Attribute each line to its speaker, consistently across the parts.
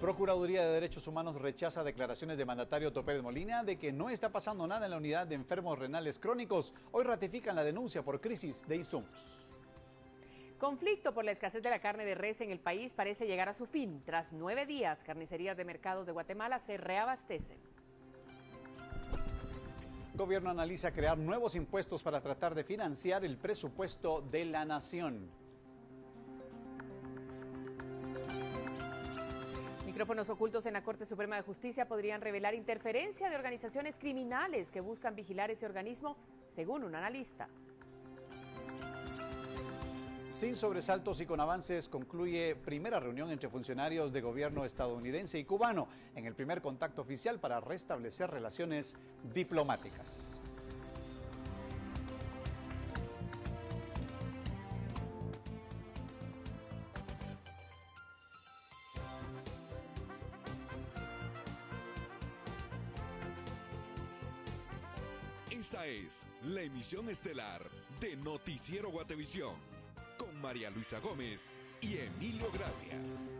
Speaker 1: Procuraduría de Derechos Humanos rechaza declaraciones de mandatario Topete Molina de que no está pasando nada en la unidad de enfermos renales crónicos. Hoy ratifican la denuncia por crisis de insumos.
Speaker 2: Conflicto por la escasez de la carne de res en el país parece llegar a su fin. Tras 9 días, carnicerías de mercados de Guatemala se reabastecen.
Speaker 1: Gobierno analiza crear nuevos impuestos para tratar de financiar el presupuesto de la nación.
Speaker 2: Micrófonos ocultos en la Corte Suprema de Justicia podrían revelar interferencia de organizaciones criminales que buscan vigilar ese organismo, según un analista.
Speaker 1: Sin sobresaltos y con avances, concluye primera reunión entre funcionarios de gobierno estadounidense y cubano en el primer contacto oficial para restablecer relaciones diplomáticas.
Speaker 3: Esta es la emisión estelar de Noticiero Guatevisión, con María Luisa Gómez y Emilio Gracias.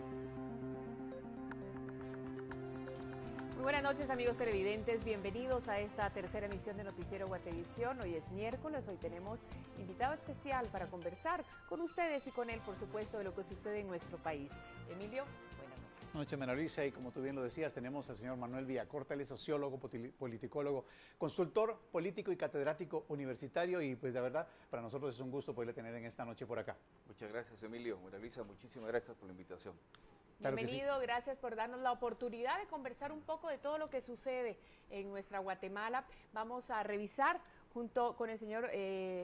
Speaker 2: Muy buenas noches, amigos televidentes, bienvenidos a esta tercera emisión de Noticiero Guatevisión. Hoy es miércoles, hoy tenemos invitado especial para conversar con ustedes y con él, por supuesto, de lo que sucede en nuestro país. Emilio, buenas noches.
Speaker 1: Buenas noches, María Luisa, y como tú bien lo decías, tenemos al señor Manuel Villacorta, él es sociólogo, politicólogo, consultor político y catedrático universitario, y pues de verdad, para nosotros es un gusto poderle tener en esta noche por acá.
Speaker 4: Muchas gracias, Emilio. María Luisa, muchísimas gracias por la invitación.
Speaker 1: Claro,
Speaker 2: bienvenido, sí. Gracias por darnos la oportunidad de conversar un poco de todo lo que sucede en nuestra Guatemala. Vamos a revisar junto con el señor,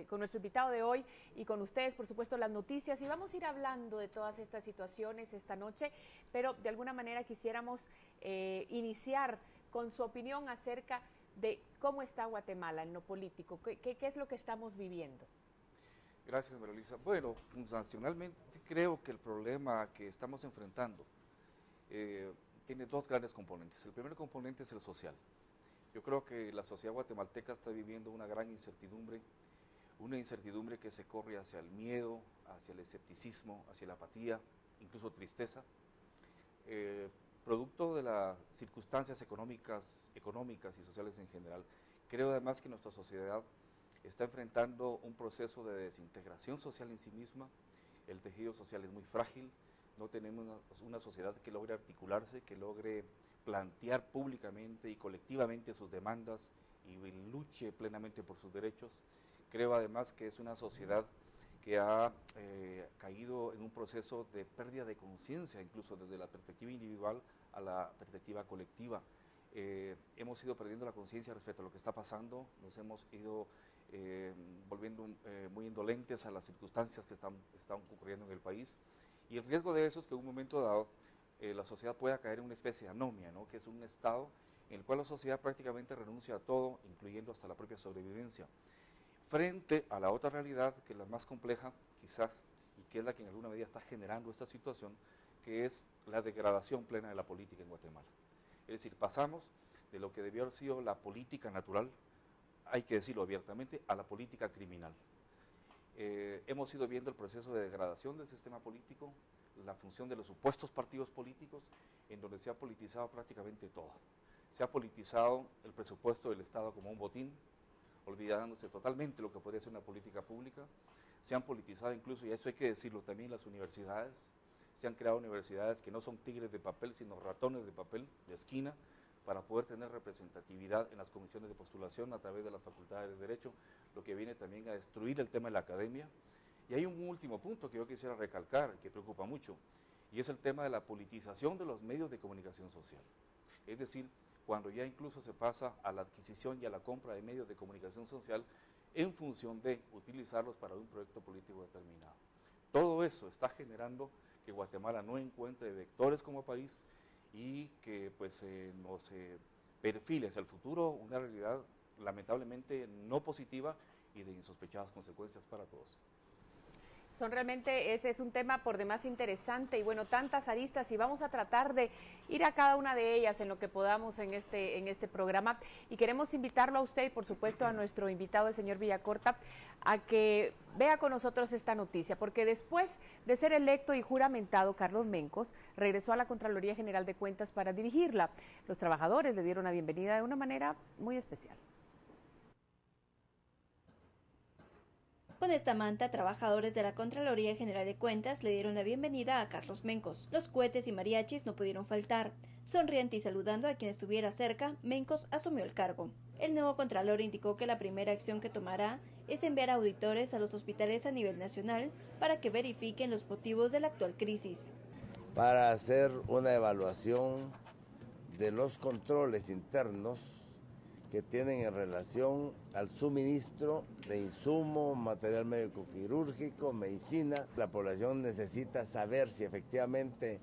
Speaker 2: con nuestro invitado de hoy y con ustedes, por supuesto, las noticias, y vamos a ir hablando de todas estas situaciones esta noche, pero de alguna manera quisiéramos iniciar con su opinión acerca de cómo está Guatemala en lo político, qué es lo que estamos viviendo.
Speaker 4: Gracias, María Luisa. Bueno, nacionalmente creo que el problema que estamos enfrentando tiene dos grandes componentes. El primer componente es el social. Yo creo que la sociedad guatemalteca está viviendo una gran incertidumbre, una incertidumbre que se corre hacia el miedo, hacia el escepticismo, hacia la apatía, incluso tristeza, producto de las circunstancias económicas y sociales en general. Creo además que nuestra sociedad está enfrentando un proceso de desintegración social en sí misma. El tejido social es muy frágil, no tenemos una sociedad que logre articularse, que logre plantear públicamente y colectivamente sus demandas y luche plenamente por sus derechos. Creo además que es una sociedad que ha caído en un proceso de pérdida de conciencia, incluso desde la perspectiva individual a la perspectiva colectiva. Hemos ido perdiendo la conciencia respecto a lo que está pasando, nos hemos ido volviendo muy indolentes a las circunstancias que están ocurriendo en el país, y el riesgo de eso es que en un momento dado la sociedad pueda caer en una especie de anomia, ¿no? Que es un estado en el cual la sociedad prácticamente renuncia a todo, incluyendo hasta la propia sobrevivencia, frente a la otra realidad, que es la más compleja quizás, y que es la que en alguna medida está generando esta situación, que es la degradación plena de la política en Guatemala. Es decir, pasamos de lo que debió haber sido la política natural, hay que decirlo abiertamente, a la política criminal. Hemos ido viendo el proceso de degradación del sistema político, la función de los supuestos partidos políticos, en donde se ha politizado prácticamente todo. Se ha politizado el presupuesto del Estado como un botín, olvidándose totalmente lo que podría ser una política pública. Se han politizado incluso, y eso hay que decirlo también, las universidades. Se han creado universidades que no son tigres de papel, sino ratones de papel, de esquina, para poder tener representatividad en las comisiones de postulación a través de las facultades de Derecho, lo que viene también a destruir el tema de la academia. Y hay un último punto que yo quisiera recalcar, que preocupa mucho, y es el tema de la politización de los medios de comunicación social. Es decir, cuando ya incluso se pasa a la adquisición y a la compra de medios de comunicación social en función de utilizarlos para un proyecto político determinado. Todo eso está generando que Guatemala no encuentre vectores como país y que pues nos perfile hacia el futuro una realidad lamentablemente no positiva y de insospechadas consecuencias para todos.
Speaker 2: Son realmente, ese es un tema por demás interesante y bueno, tantas aristas y vamos a tratar de ir a cada una de ellas en lo que podamos en este programa y queremos invitarlo a usted y por supuesto a nuestro invitado, el señor Villacorta, a que vea con nosotros esta noticia, porque después de ser electo y juramentado, Carlos Mencos regresó a la Contraloría General de Cuentas para dirigirla. Los trabajadores le dieron la bienvenida de una manera muy especial.
Speaker 5: Con esta manta, trabajadores de la Contraloría General de Cuentas le dieron la bienvenida a Carlos Mencos. Los cohetes y mariachis no pudieron faltar. Sonriente y saludando a quien estuviera cerca, Mencos asumió el cargo. El nuevo Contralor indicó que la primera acción que tomará es enviar auditores a los hospitales a nivel nacional para que verifiquen los motivos de la actual crisis.
Speaker 6: Para hacer una evaluación de los controles internos que tienen en relación al suministro de insumos, material médico quirúrgico, medicina. La población necesita saber si efectivamente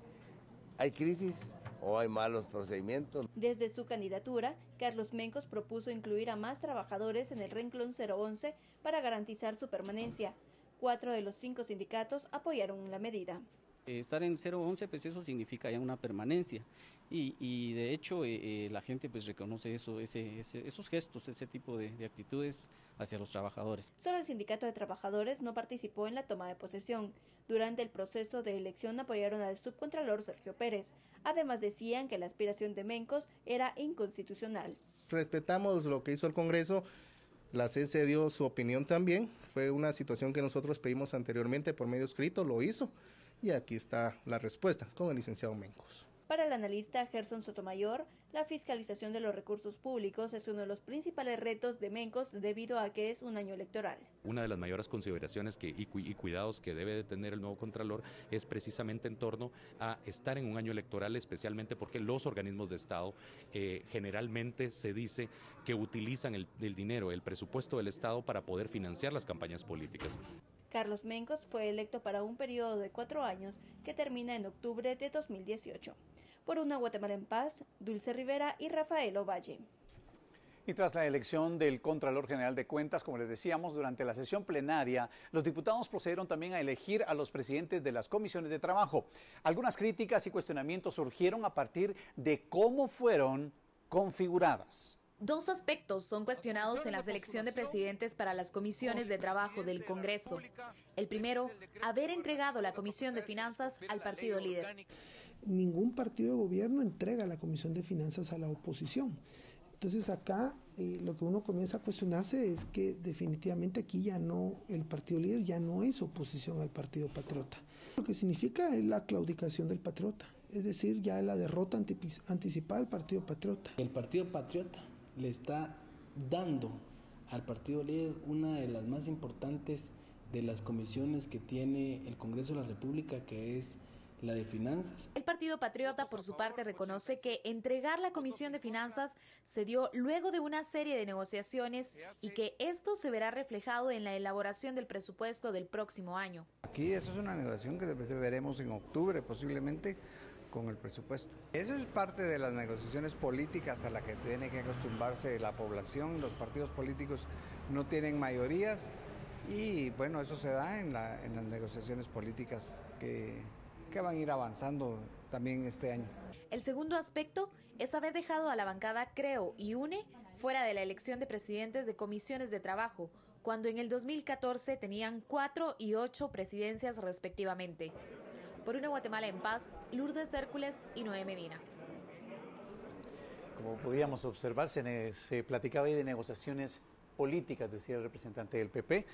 Speaker 6: hay crisis o hay malos procedimientos.
Speaker 5: Desde su candidatura, Carlos Mencos propuso incluir a más trabajadores en el renglón 011 para garantizar su permanencia. 4 de los 5 sindicatos apoyaron la medida.
Speaker 7: Estar en 011, pues eso significa ya una permanencia y de hecho la gente pues reconoce eso, esos gestos, ese tipo de actitudes hacia los trabajadores.
Speaker 5: Solo el sindicato de trabajadores no participó en la toma de posesión. Durante el proceso de elección apoyaron al subcontralor Sergio Pérez. Además decían que la aspiración de Mencos era inconstitucional.
Speaker 8: Respetamos lo que hizo el Congreso. La CC dio su opinión también. Fue una situación que nosotros pedimos anteriormente por medio escrito, lo hizo. Y aquí está la respuesta con el licenciado Mencos.
Speaker 5: Para el analista Gerson Sotomayor, la fiscalización de los recursos públicos es uno de los principales retos de Mencos debido a que es un año electoral.
Speaker 9: Una de las mayores consideraciones y cuidados que debe de tener el nuevo Contralor es precisamente en torno a estar en un año electoral, especialmente porque los organismos de Estado generalmente se dice que utilizan el dinero, el presupuesto del Estado para poder financiar las campañas políticas.
Speaker 5: Carlos Mencos fue electo para un periodo de 4 años que termina en octubre de 2018. Por una Guatemala en paz, Dulce Rivera y Rafael Ovalle.
Speaker 1: Y tras la elección del Contralor General de Cuentas, como les decíamos, durante la sesión plenaria, los diputados procedieron también a elegir a los presidentes de las comisiones de trabajo. Algunas críticas y cuestionamientos surgieron a partir de cómo fueron configuradas.
Speaker 10: Dos aspectos son cuestionados en la selección de presidentes para las comisiones de trabajo del Congreso. El primero, haber entregado la Comisión de Finanzas al partido líder.
Speaker 11: Ningún partido de gobierno entrega la Comisión de Finanzas a la oposición. Entonces acá lo que uno comienza a cuestionarse es que definitivamente aquí ya no, el partido líder ya no es oposición al Partido Patriota. Lo que significa es la claudicación del Patriota, es decir, ya la derrota anticipada del Partido Patriota.
Speaker 12: El Partido Patriota le está dando al partido líder una de las más importantes de las comisiones que tiene el Congreso de la República, que es la de Finanzas.
Speaker 10: El Partido Patriota, por su parte, reconoce que entregar la Comisión de Finanzas se dio luego de una serie de negociaciones y que esto se verá reflejado en la elaboración del presupuesto del próximo año.
Speaker 13: Aquí eso es una negociación que veremos en octubre posiblemente con el presupuesto. Eso es parte de las negociaciones políticas a las que tiene que acostumbrarse la población. Los partidos políticos no tienen mayorías y bueno, eso se da en las negociaciones políticas que van a ir avanzando también este año.
Speaker 10: El segundo aspecto es haber dejado a la bancada Creo y UNE fuera de la elección de presidentes de comisiones de trabajo, cuando en el 2014 tenían 4 y 8 presidencias respectivamente. Por una Guatemala en paz, Lourdes Hércules y Noé Medina.
Speaker 1: Como podíamos observar, se platicaba ahí de negociaciones políticas, decía el representante del PP.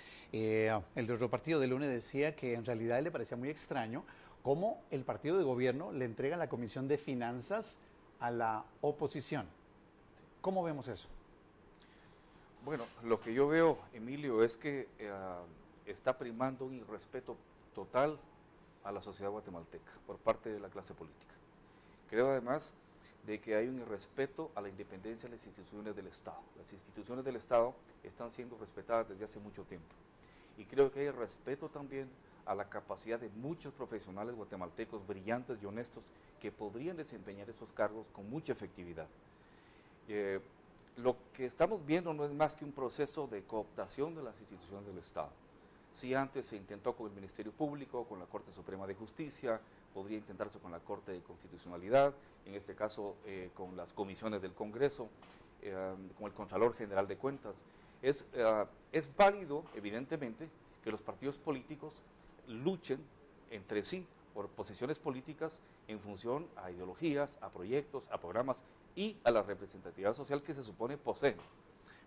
Speaker 1: El de otro partido del UNE decía que en realidad le parecía muy extraño cómo el partido de gobierno le entrega la Comisión de Finanzas a la oposición. ¿Cómo vemos eso?
Speaker 4: Bueno, lo que yo veo, Emilio, es que está primando un irrespeto total a la sociedad guatemalteca por parte de la clase política. Creo además de que hay un irrespeto a la independencia de las instituciones del Estado. Las instituciones del Estado están siendo respetadas desde hace mucho tiempo. Y creo que hay respeto también a la capacidad de muchos profesionales guatemaltecos brillantes y honestos que podrían desempeñar esos cargos con mucha efectividad. Lo que estamos viendo no es más que un proceso de cooptación de las instituciones del Estado. Si antes se intentó con el Ministerio Público, con la Corte Suprema de Justicia, podría intentarse con la Corte de Constitucionalidad, en este caso con las comisiones del Congreso, con el Contralor General de Cuentas. Es válido, evidentemente, que los partidos políticos luchen entre sí por posiciones políticas en función a ideologías, a proyectos, a programas y a la representatividad social que se supone poseen.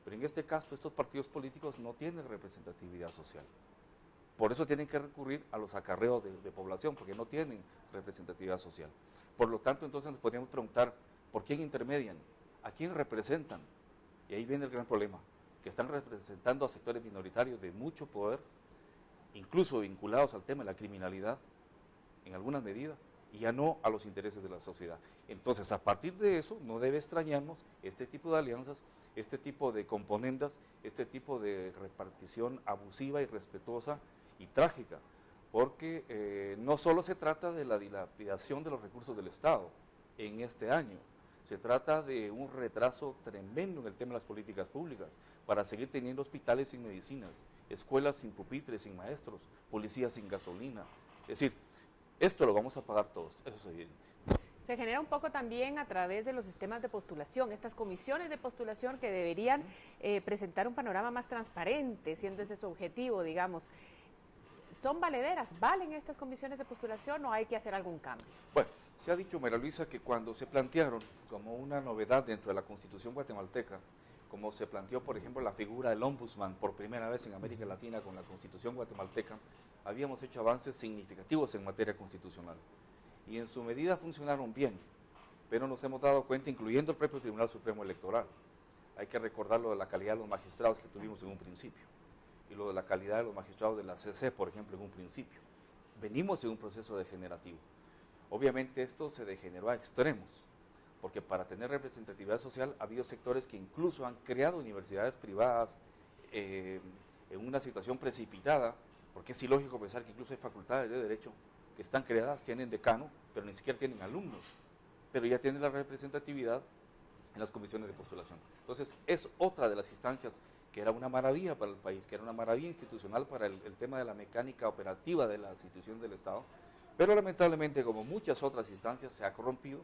Speaker 4: Pero en este caso estos partidos políticos no tienen representatividad social. Por eso tienen que recurrir a los acarreos de población, porque no tienen representatividad social. Por lo tanto, entonces nos podríamos preguntar, ¿por quién intermedian? ¿A quién representan? Y ahí viene el gran problema, que están representando a sectores minoritarios de mucho poder, incluso vinculados al tema de la criminalidad, en alguna medida, y ya no a los intereses de la sociedad. Entonces, a partir de eso, no debe extrañarnos este tipo de alianzas, este tipo de componendas, este tipo de repartición abusiva, irrespetuosa y trágica, porque no solo se trata de la dilapidación de los recursos del Estado en este año, se trata de un retraso tremendo en el tema de las políticas públicas, para seguir teniendo hospitales sin medicinas, escuelas sin pupitres, sin maestros, policías sin gasolina. Es decir, esto lo vamos a pagar todos, eso es evidente.
Speaker 2: Se genera un poco también a través de los sistemas de postulación, estas comisiones de postulación que deberían presentar un panorama más transparente, siendo ese su objetivo, digamos. ¿Son valederas? ¿Valen estas comisiones de postulación o hay que hacer algún cambio?
Speaker 4: Bueno, se ha dicho, María Luisa, que cuando se plantearon como una novedad dentro de la Constitución guatemalteca, como se planteó, por ejemplo, la figura del ombudsman por primera vez en América Latina con la Constitución guatemalteca, habíamos hecho avances significativos en materia constitucional. Y en su medida funcionaron bien, pero nos hemos dado cuenta, incluyendo el propio Tribunal Supremo Electoral. Hay que recordar lo de la calidad de los magistrados que tuvimos en un principio, y lo de la calidad de los magistrados de la CC, por ejemplo, en un principio. Venimos de un proceso degenerativo. Obviamente esto se degeneró a extremos, porque para tener representatividad social ha habido sectores que incluso han creado universidades privadas en una situación precipitada, porque es ilógico pensar que incluso hay facultades de Derecho que están creadas, tienen decano, pero ni siquiera tienen alumnos, pero ya tienen la representatividad en las comisiones de postulación. Entonces es otra de las instancias que era una maravilla para el país, que era una maravilla institucional para el tema de la mecánica operativa de las instituciones del Estado, pero lamentablemente, como muchas otras instancias, se ha corrompido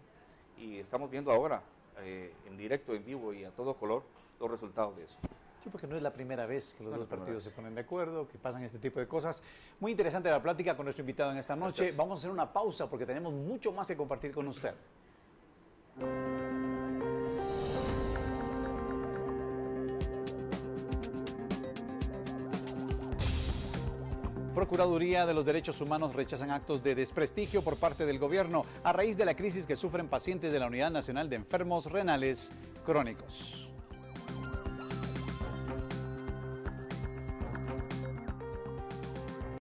Speaker 4: y estamos viendo ahora, en directo, en vivo y a todo color, los resultados de eso.
Speaker 1: Sí, porque no es la primera vez que los dos partidos se ponen de acuerdo, que pasan este tipo de cosas. Muy interesante la plática con nuestro invitado en esta noche.
Speaker 4: Gracias.
Speaker 1: Vamos a hacer una pausa porque tenemos mucho más que compartir con usted. Procuraduría de los Derechos Humanos rechazan actos de desprestigio por parte del gobierno a raíz de la crisis que sufren pacientes de la Unidad Nacional de Enfermos Renales Crónicos.